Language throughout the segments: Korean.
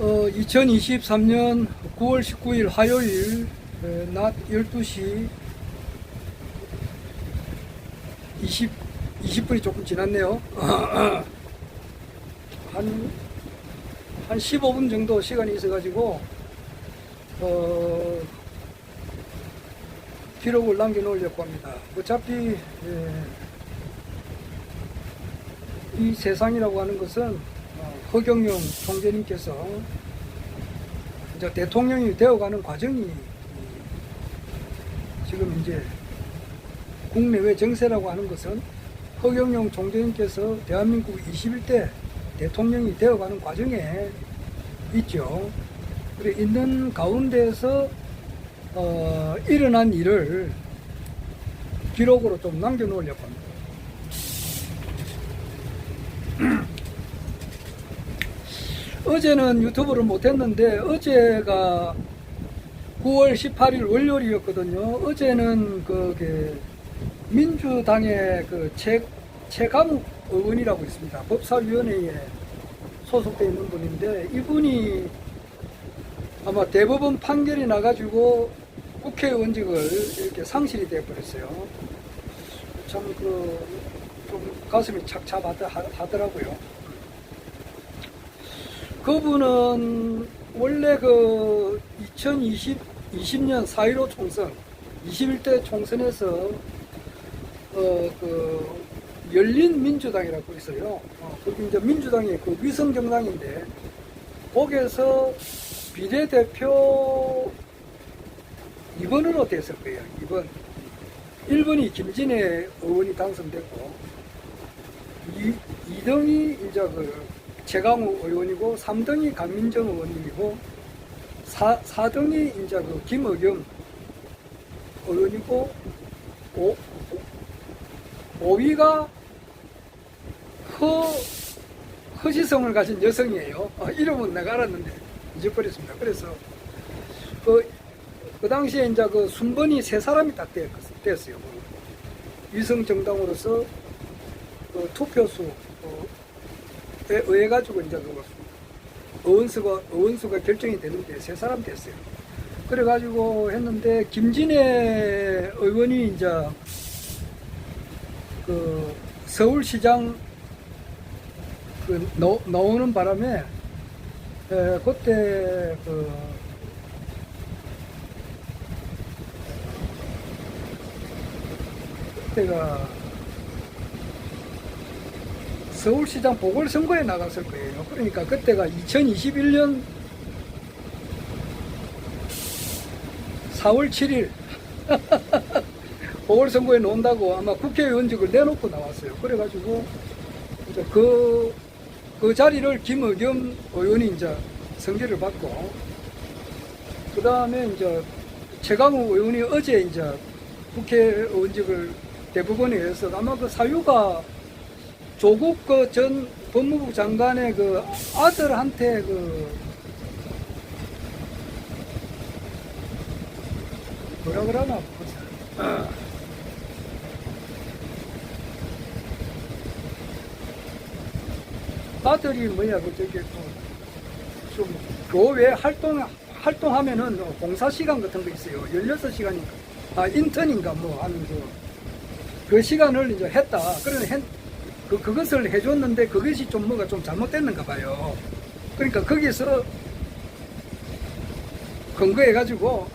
2023년 9월 19일 화요일 낮 12시 20분이 조금 지났네요. 한 15분 정도 시간이 있어가지고 기록을 남겨놓으려고 합니다. 어차피 이 세상이라고 하는 것은 허경영 총재님께서 이제 대통령이 되어가는 과정이 지금 이제 국내외 정세라고 하는 것은 허경영 총재님께서 대한민국 21대 대통령이 되어가는 과정에 있죠. 그래 있는 가운데에서 일어난 일을 기록으로 좀 남겨놓으려고 합니다. 어제는 유튜브를 못했는데 어제가 9월 18일 월요일이었거든요. 어제는 민주당의 최강욱 의원이라고 있습니다. 법사위원회에 소속되어 있는 분인데 이분이 아마 대법원 판결이 나가지고 국회의원직을 이렇게 상실이 되어버렸어요. 참 좀 가슴이 착잡하더라고요. 그분은 원래 2020년 4.15 총선 21대 총선에서 열린민주당이라고 있어요. 거기 이제 민주당의 위성정당인데 거기에서 비례대표 2번으로 됐을 거예요. 2번. 1번이 김진애 의원이 당선됐고 2등이 이제 최강욱 의원이고 3등이 강민정 의원이고 4등이 이제 김의겸 의원이고 5위가 허지성을 가진 여성이에요. 이름은 내가 알았는데 잊어버렸습니다. 그래서 그 당시에 이제 순번이 3사람이 딱 되었어요. 위성 정당으로서 투표수에 의해 가지고 이제 의원수가 결정이 되는데 3사람 됐어요. 그래 가지고 했는데 김진애 의원이 이제 서울시장 나오는 바람에 그때 그때가 서울시장 보궐선거에 나갔을 거예요. 그러니까 그때가 2021년 4월 7일 보궐선거에 나온다고 아마 국회의원직을 내놓고 나왔어요. 그래가지고 이제 그 자리를 김의겸 의원이 이제 선거를 받고 그 다음에 이제 최강욱 의원이 어제 이제 국회의원직을 대법원에 의해서 아마 사유가 조국 전 법무부 장관의 아들한테 뭐라 그러나 아들이 뭐야 좀 교외 활동하면은 공사시간 같은 거 있어요. 16시간인가 인턴인가 하는 그 시간을 이제 했다. 그러면 그것을 해줬는데 그것이 좀 뭐가 좀 잘못됐는가 봐요. 그러니까 거기서 근거해가지고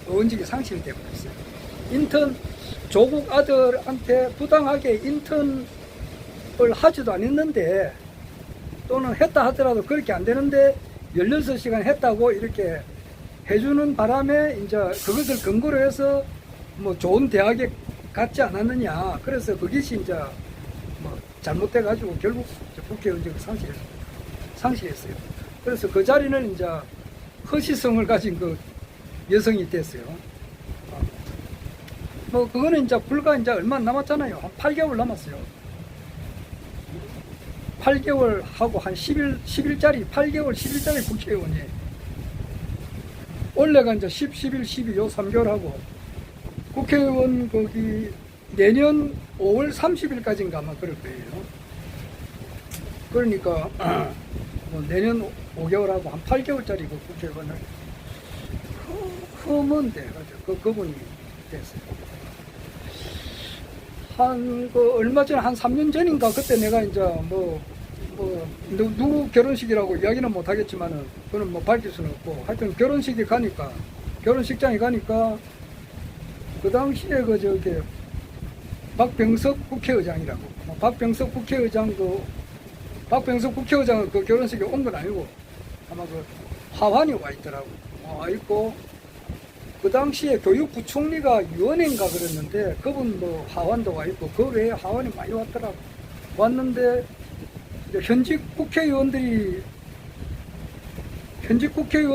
의원직이 상실이 되어버렸어요. 인턴 조국 아들한테 부당하게 인턴을 하지도 않았는데 또는 했다 하더라도 그렇게 안 되는데 16시간 했다고 이렇게 해주는 바람에 이제 그것을 근거로 해서 뭐 좋은 대학에 갔지 않았느냐. 그래서 그것이 이제 잘못돼가지고 결국 국회의원직을 상실했어요. 그래서 그 자리는 이제 허시성을 가진 여성이 됐어요. 그거는 이제 불과 이제 얼마 남았잖아요. 한 8개월 남았어요. 8개월 하고 한 10일짜리 8개월 10일짜리 국회의원이 원래가 이제 11, 12, 요 3개월 하고 국회의원 내년 5월 30일까지인가 아마 그럴 거예요. 그러니까 내년 5개월하고 한 8개월짜리 그 국회의원을 허먼데 그분이 됐어요. 얼마 전에 한 3년 전인가 그때 내가 이제 누구 결혼식이라고 이야기는 못 하겠지만은 그는 뭐 밝힐 수는 없고 하여튼 결혼식장에 가니까 그 당시에 박병석 국회의장이라고 박병석 국회의장은 그 결혼식에 온 건 아니고 아마 그 하완이 와 있더라고. 와 있고 그 당시에 교육부총리가 유은혜인가 그랬는데 그분 뭐 하완도 와 있고 그 외에 하완이 많이 왔더라고. 왔는데 이제 현직 국회의원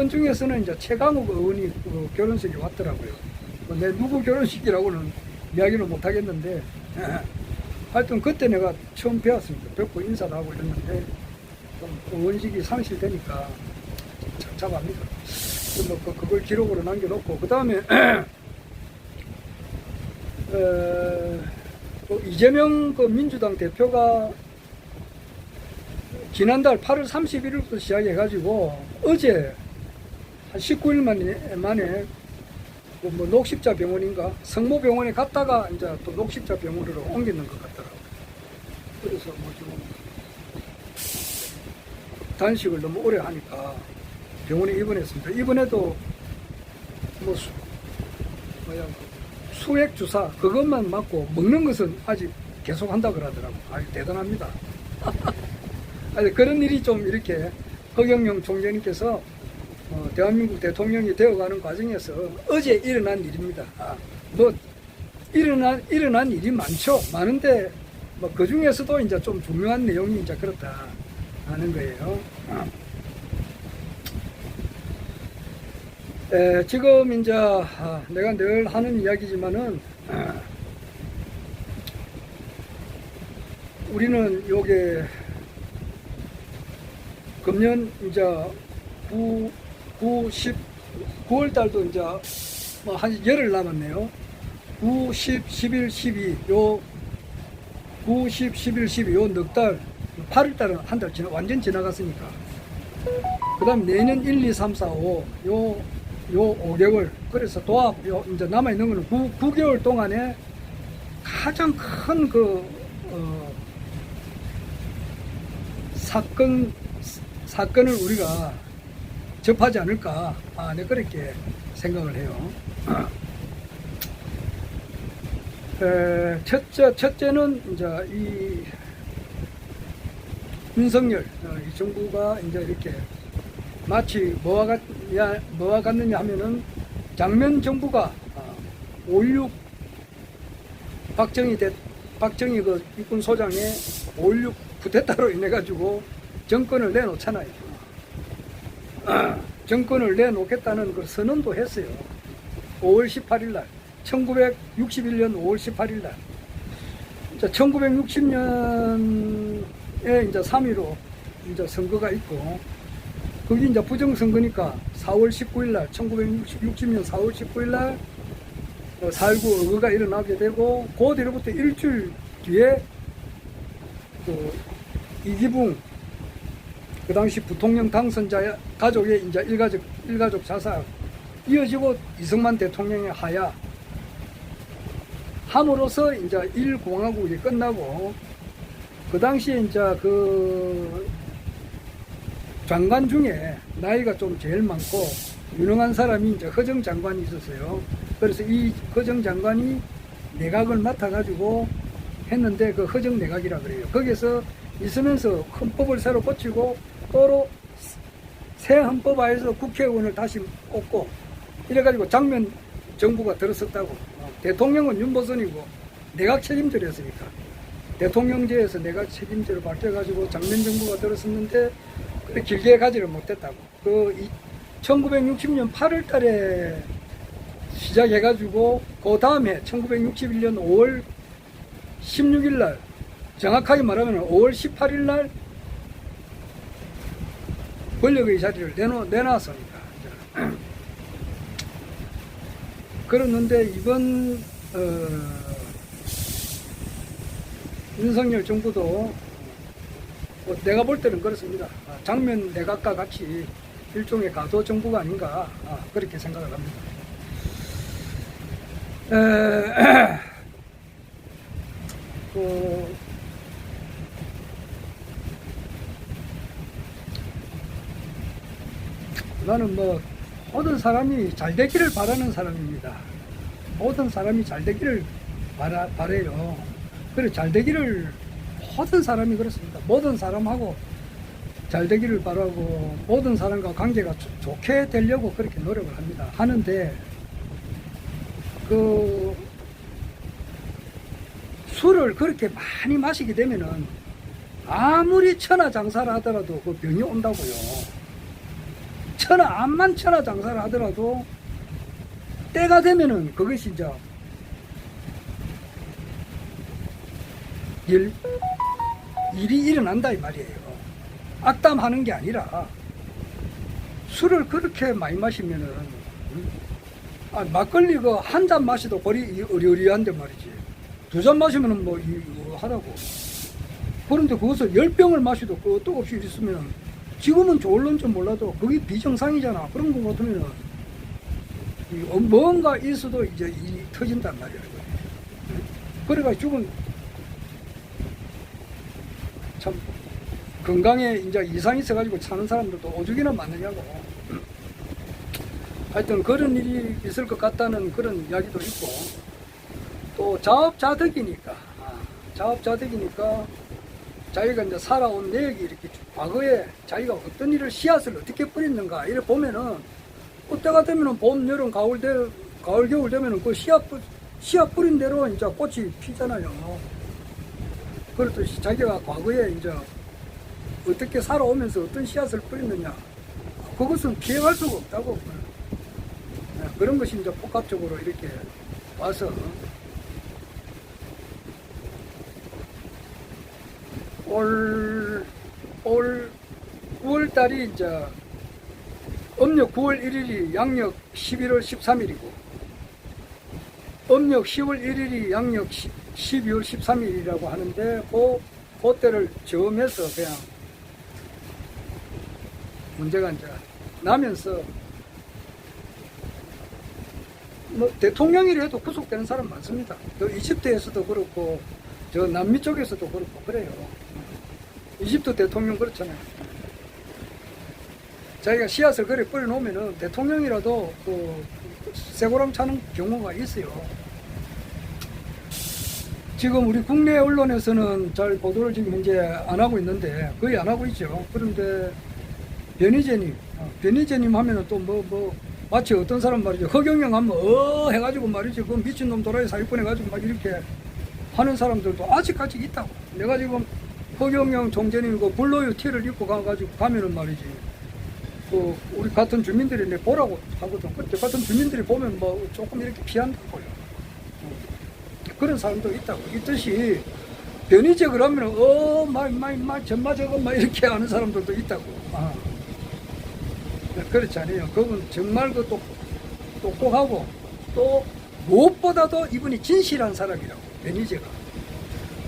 중에서는 이제 최강욱 의원이 그 결혼식에 왔더라고요. 내 누구 결혼식이라고는 이야기를 못 하겠는데 하여튼 그때 내가 처음 뵈었습니다. 뵙고 인사도 하고 이랬는데 좀 의원직이 상실되니까 착잡합니다. 그걸 기록으로 남겨놓고 그 다음에 이재명 그 민주당 대표가 지난달 8월 31일부터 시작해가지고 어제 한 19일 만에 뭐 녹십자 병원인가 성모병원에 갔다가 이제 또 녹십자 병원으로 옮기는 것 같더라고요. 그래서 뭐 지금 단식을 너무 오래 하니까 병원에 입원했습니다. 이번에도 뭐 수액 주사 그것만 맞고 먹는 것은 아직 계속 한다 그러더라고. 아주 대단합니다. 아니, 그런 일이 좀 이렇게 허경영 총재님께서 대한민국 대통령이 되어가는 과정에서 어제 일어난 일입니다. 뭐 일어난 일이 많은데 뭐 그 중에서도 이제 좀 중요한 내용이 이제 그렇다 하는 거예요. 지금 이제 내가 늘 하는 이야기지만은 우리는 요게 금년 이제 9월 달도 이제 뭐 한 열흘 남았네요. 9, 10, 11, 12 요 9, 10, 11, 12 요 넉 달 8월 달은 한 달 완전 지나갔으니까 그 다음 내년 1, 2, 3, 4, 5 요 5개월 그래서 도합 이제 남아있는 거는 9개월 동안에 가장 큰 사건을 우리가 접하지 않을까 네, 그렇게 생각을 해요. 첫째는 이제 이 윤석열 이 정부가 이제 이렇게 마치 뭐와 같느냐 하면은 장면 정부가 5.16 박정희 그 육군 소장의 5.16 쿠데타로 인해 가지고 정권을 내놓잖아요. 정권을 내놓겠다는 그 선언도 했어요. 5월 18일 날 1961년 5월 18일 날 1960년에 이제 3.15 이제 선거가 있고 거기 이제 부정선거니까 4월 19일 날 1960년 4월 19일 날 4.19 의거가 일어나게 되고 그 뒤로부터 일주일 뒤에 그 이기붕 그 당시 부통령 당선자 가족의 이제 일가족 자살 이어지고 이승만 대통령의 하야 함으로써 이제 1공화국이 끝나고 그 당시에 이제 그 장관 중에 나이가 좀 제일 많고 유능한 사람이 이제 허정 장관이 있었어요. 그래서 이 허정 장관이 내각을 맡아가지고 했는데 그 허정 내각이라 그래요. 거기서 있으면서 헌법을 새로 고치고 또로 새 헌법하에서 국회의원을 다시 뽑고 이래가지고 장면 정부가 들어섰다고. 대통령은 윤보선이고 내각 책임자였으니까 대통령제에서 내각 책임자로 바뀌어가지고 장면 정부가 들어섰는데 길게 가지를 못했다고. 그 1960년 8월 달에 시작해가지고 그 다음에 1961년 5월 16일 날 정확하게 말하면 5월 18일 날 권력의 자리를 내놨으니까. 그랬는데 이번 윤석열 정부도 내가 볼 때는 그렇습니다. 장면 내각과 같이 일종의 가도 정부가 아닌가 그렇게 생각을 합니다. 나는 뭐 모든 사람이 잘 되기를 바라는 사람입니다. 모든 사람이 잘 되기를 바래요. 그래 잘 되기를 모든 사람이 그렇습니다. 모든 사람하고 잘 되기를 바라고 모든 사람과 관계가 좋게 되려고 그렇게 노력을 합니다. 하는데 그 술을 그렇게 많이 마시게 되면은 아무리 천하장사를 하더라도 그 병이 온다고요. 암만 천하장사를 하더라도 때가 되면은 그것이 이제 일이 일어난다 이 말이에요. 악담하는 게 아니라 술을 그렇게 많이 마시면은 막걸리 그 한 잔 마셔도 거리 어리어리한데 말이지. 2잔 마시면은 뭐 하다고. 그런데 그것을 10병을 마셔도 끄떡 없이 있으면은 지금은 좋을런지 몰라도 그게 비정상이잖아. 그런 거 같으면은 뭔가 있어도 이제 일이 터진단 말이야. 그래가지고 참 건강에 이제 이상이 있어가지고 사는 사람들도 오죽이나 많느냐고. 하여튼 그런 일이 있을 것 같다는 그런 이야기도 있고, 또 자업자득이니까 자기가 이제 살아온 내역이 이렇게 과거에 자기가 어떤 일을 씨앗을 어떻게 뿌렸는가 이래 보면은 때가 되면은 봄, 여름, 가을, 겨울 되면은 그 씨앗 뿌린 대로 이제 꽃이 피잖아요. 그렇듯이 자기가 과거에 이제 어떻게 살아오면서 어떤 씨앗을 뿌렸느냐, 그것은 피해갈 수가 없다고. 그런 것이 이제 복합적으로 이렇게 와서 올 9월달이 이제 음력 9월 1일이 양력 11월 13일이고 음력 10월 1일이 양력 12월 13일이라고 하는데 그때를 저음해서 그냥 문제가 이제 나면서 뭐 대통령이라도 구속되는 사람 많습니다. 또 이집트에서도 그렇고 저 남미 쪽에서도 그렇고 그래요. 이집트 대통령 그렇잖아요. 자기가 씨앗을 그래 뿌려놓으면은 대통령이라도 그 쇠고랑 차는 경우가 있어요. 지금 우리 국내 언론에서는 잘 보도를 지금 현재 안 하고 있는데, 거의 안 하고 있죠. 그런데 변희재님 하면은 또 마치 어떤 사람 말이죠. 허경영 하면 해가지고 말이죠. 그 미친놈 도라이 사기꾼 해가지고 막 이렇게 하는 사람들도 아직까지 있다고. 내가 지금 허경영 총재님 그 블루유 티를 입고 가가지고 가면은 말이지. 그 우리 같은 주민들이 내 보라고 하거든. 그때 같은 주민들이 보면 뭐 조금 이렇게 피한다고요. 그런 사람도 있다고. 있듯이 변희재 그러면 전마 저거 막 이렇게 하는 사람들도 있다고. 그렇지 않아요. 그건 정말 그 똑똑하고 또 무엇보다도 이분이 진실한 사람이라고. 변희재가.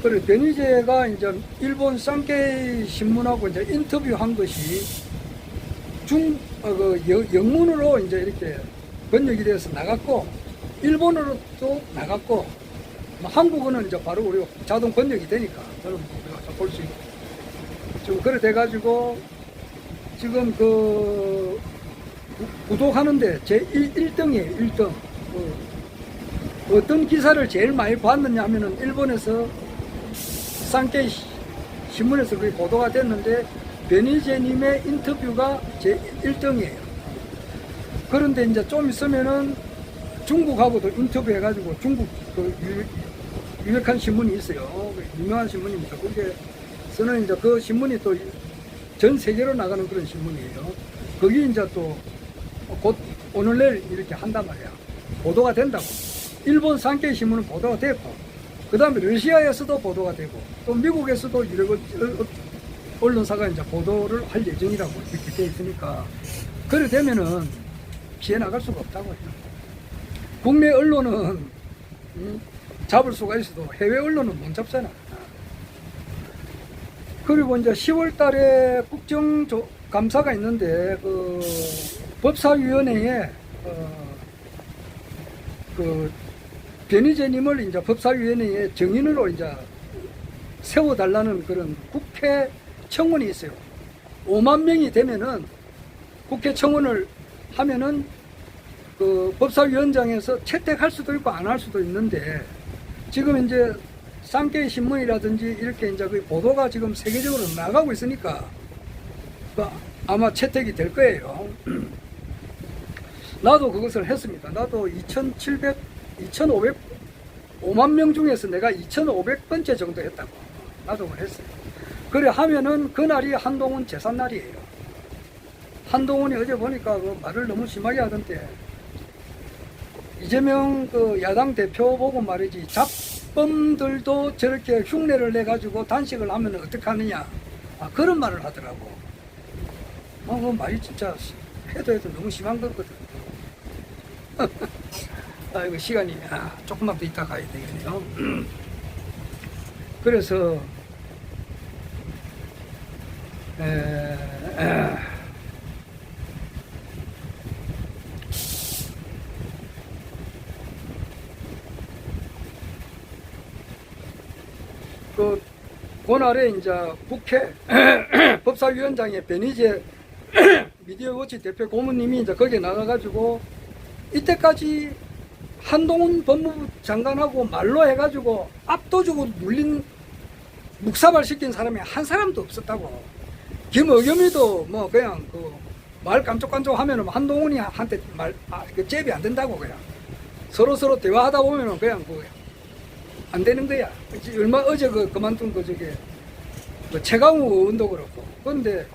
그래 변희재가 이제 일본 쌍케이 신문하고 이제 인터뷰한 것이 영문으로 이제 이렇게 번역이 돼서 나갔고 일본어로도 나갔고 한국어는 이제 바로 우리 자동 번역이 되니까 저는 볼 수 있고 지금 그래 돼가지고 지금 그 구독하는데 제 1등이에요. 1등. 어떤 기사를 제일 많이 봤느냐 하면은 일본에서 쌍케이 신문에서 그게 보도가 됐는데 변희재님의 인터뷰가 제 1등이에요. 그런데 이제 좀 있으면은 중국하고도 인터뷰 해가지고 중국 그 유력한 신문이 있어요. 유명한 신문입니다. 거기에 서는 이제 그 신문이 또 전 세계로 나가는 그런 신문이에요. 거기 이제 또 곧 오늘 내일 이렇게 한단 말이야. 보도가 된다고. 일본 산케이 신문은 보도가 됐고, 그 다음에 러시아에서도 보도가 되고, 또 미국에서도 이런 언론사가 이제 보도를 할 예정이라고 이렇게 돼 있으니까, 그래 되면은 피해 나갈 수가 없다고 해요. 국내 언론은 잡을 수가 있어도 해외 언론은 못 잡잖아. 그리고 이제 10월 달에 국정감사가 있는데, 법사위원회에, 변희재님을 이제 법사위원회에 정인으로 이제 세워달라는 그런 국회 청원이 있어요. 5만 명이 되면은 국회 청원을 하면은 법사위원장에서 채택할 수도 있고 안 할 수도 있는데, 지금 이제 쌍케이 신문이라든지 이렇게 이제 그 보도가 지금 세계적으로 나가고 있으니까 아마 채택이 될 거예요. 나도 그것을 했습니다. 나도 5만 명 중에서 내가 2,500번째 정도 했다고. 나도 그걸 했어요. 그래 하면은 그날이 한동훈 제삿날이에요. 한동훈이 어제 보니까 그 말을 너무 심하게 하던데, 이재명 야당 대표 보고 말이지, 잡범들도 저렇게 흉내를 내가지고 단식을 하면 어떡하느냐, 그런 말을 하더라고. 그 말이 진짜 해도 너무 심한 거거든. 이거 시간이 조금만 더 이따 가야 되겠네요. 그래서 그날에 이제 국회 법사위원장의 변희재 미디어워치 대표 고문님이 이제 거기에 나가가지고, 이때까지 한동훈 법무부 장관하고 말로 해가지고 압도적으로 묵사발 시킨 사람이 한 사람도 없었다고. 김의겸이도 뭐 그냥 말 깜짝깜짝 하면은 한동훈이 한테 잽이 안 된다고, 그냥 서로 대화하다 보면은 그냥 안 되는 거야. 어제 그만둔 최강욱 의원도 그렇고. 그런데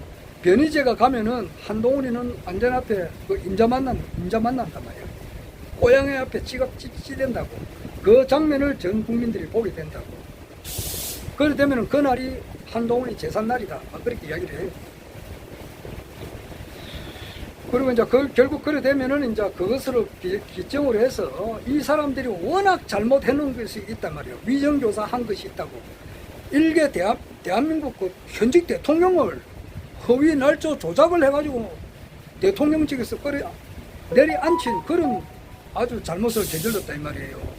변희재가 가면은 한동훈이는 안전 앞에 임자 만난단 말이야. 고양이 앞에 찌된다고. 그 장면을 전 국민들이 보게 된다고. 그래 되면은 그날이 한동훈이 제삿날이다, 그렇게 이야기를 해요. 그리고 이제 결국 그래 되면은 이제 그것으로 기점으로 해서 이 사람들이 워낙 잘못해놓은 것이 있단 말이에요. 위정교사 한 것이 있다고. 일개 대한민국 현직 대통령을 허위 날짜 조작을 해가지고 대통령직에서 내리앉힌 그런 아주 잘못을 저질렀다 이 말이에요.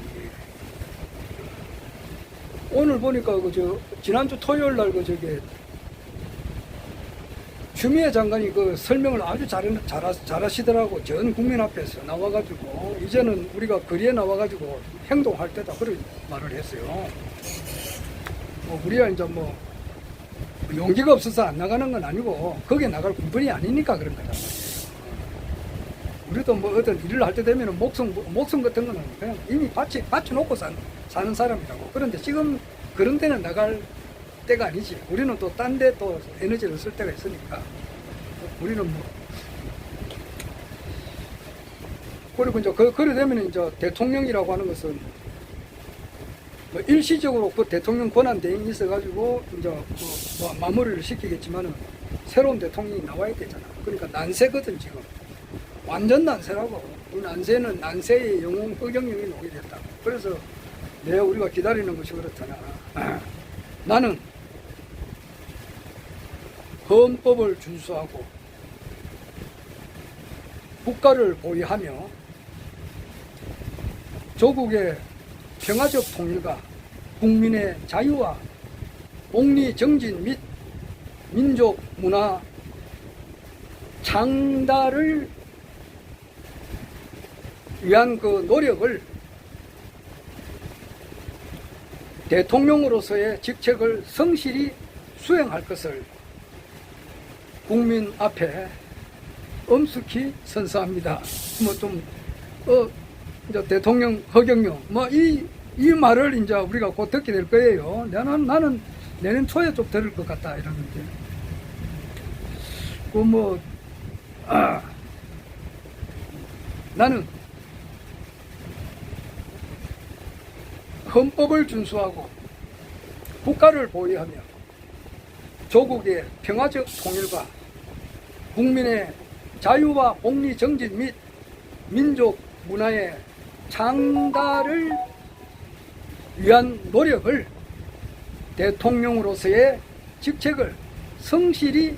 오늘 보니까 지난주 토요일 날 추미애 장관이 설명을 아주 잘하시더라고. 전 국민 앞에서 나와가지고, 이제는 우리가 거리에 나와가지고 행동할 때다, 그런 말을 했어요. 우리가 이제 용기가 없어서 안 나가는 건 아니고, 거기에 나갈 군번이 아니니까 그런 거다. 우리도 어떤 일을 할 때 되면 목숨 같은 거는 그냥 이미 바쳐놓고 사는 사람이라고. 그런데 지금 그런 데는 나갈 때가 아니지. 우리는 또 딴 데 또 에너지를 쓸 때가 있으니까. 우리는 그리고 이제 그래 되면 이제 대통령이라고 하는 것은 일시적으로 대통령 권한 대행이 있어가지고 이제 마무리를 시키겠지만은 새로운 대통령이 나와야 되잖아. 그러니까 난세거든, 지금. 완전 난세라고. 이 난세는 난세의 영웅 허경영이 오게 됐다. 그래서 우리가 기다리는 것이 그렇잖아. 나는 헌법을 준수하고 국가를 보위하며 조국의 평화적 통일과 국민의 자유와 복리 정진 및 민족 문화 창달을 위한 노력을 대통령으로서의 직책을 성실히 수행할 것을 국민 앞에 엄숙히 선서합니다. 이제 대통령 허경영, 이 말을 이제 우리가 곧 듣게 될 거예요. 나는 내년 초에 좀 들을 것 같다, 이러는데. 나는 헌법을 준수하고 국가를 보위하며 조국의 평화적 통일과 국민의 자유와 복리 정진 및 민족 문화의 창달을 위한 노력을 대통령으로서의 직책을 성실히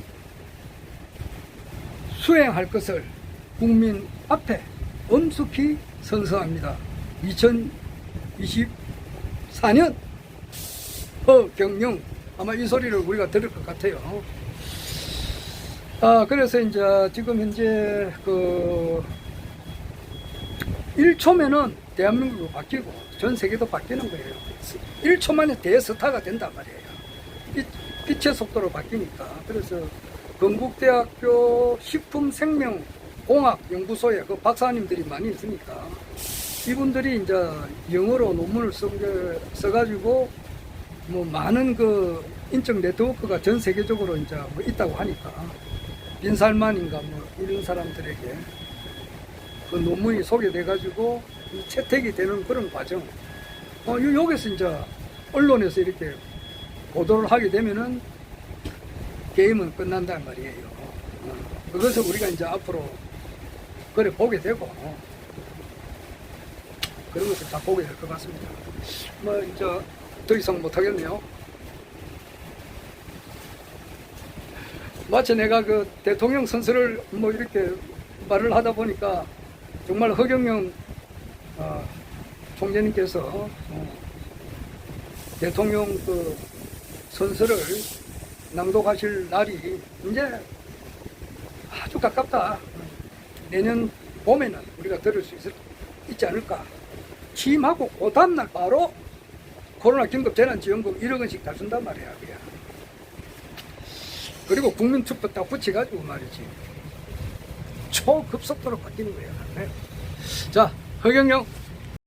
수행할 것을 국민 앞에 엄숙히 선서합니다. 2024년 허경영, 아마 이 소리를 우리가 들을 것 같아요. 그래서 이제 지금 현재 1초면은 대한민국도 바뀌고 전 세계도 바뀌는 거예요. 1초 만에 대스타가 된단 말이에요. 빛의 속도로 바뀌니까. 그래서 건국대학교 식품생명공학연구소에 그 박사님들이 많이 있으니까 이분들이 이제 영어로 논문을 써가지고 뭐 많은 그 인적 네트워크가 전 세계적으로 이제 뭐 있다고 하니까 빈살만인가 뭐 이런 사람들에게 그 논문이 소개돼가지고 채택이 되는 그런 과정. 여기서 이제 언론에서 이렇게 보도를 하게 되면은 게임은 끝난단 말이에요. 그것을 우리가 이제 앞으로 그래 보게 되고 그런 것을 다 보게 될 것 같습니다. 뭐 이제 더 이상 못 하겠네요. 마치 내가 그 대통령 선수를 뭐 이렇게 말을 하다 보니까 정말 허경영 총재님께서 대통령 그 선서를 낭독하실 날이 이제 아주 가깝다. 내년 봄에는 우리가 들을 수 있지 않을까. 취임하고 그 다음날 바로 코로나 긴급재난지원금 1억 원씩 다 준단 말이야. 그냥. 그리고 국민투표 딱 붙여가지고 말이지. 초급속도로 바뀌는 거야. 네. 자, 허경영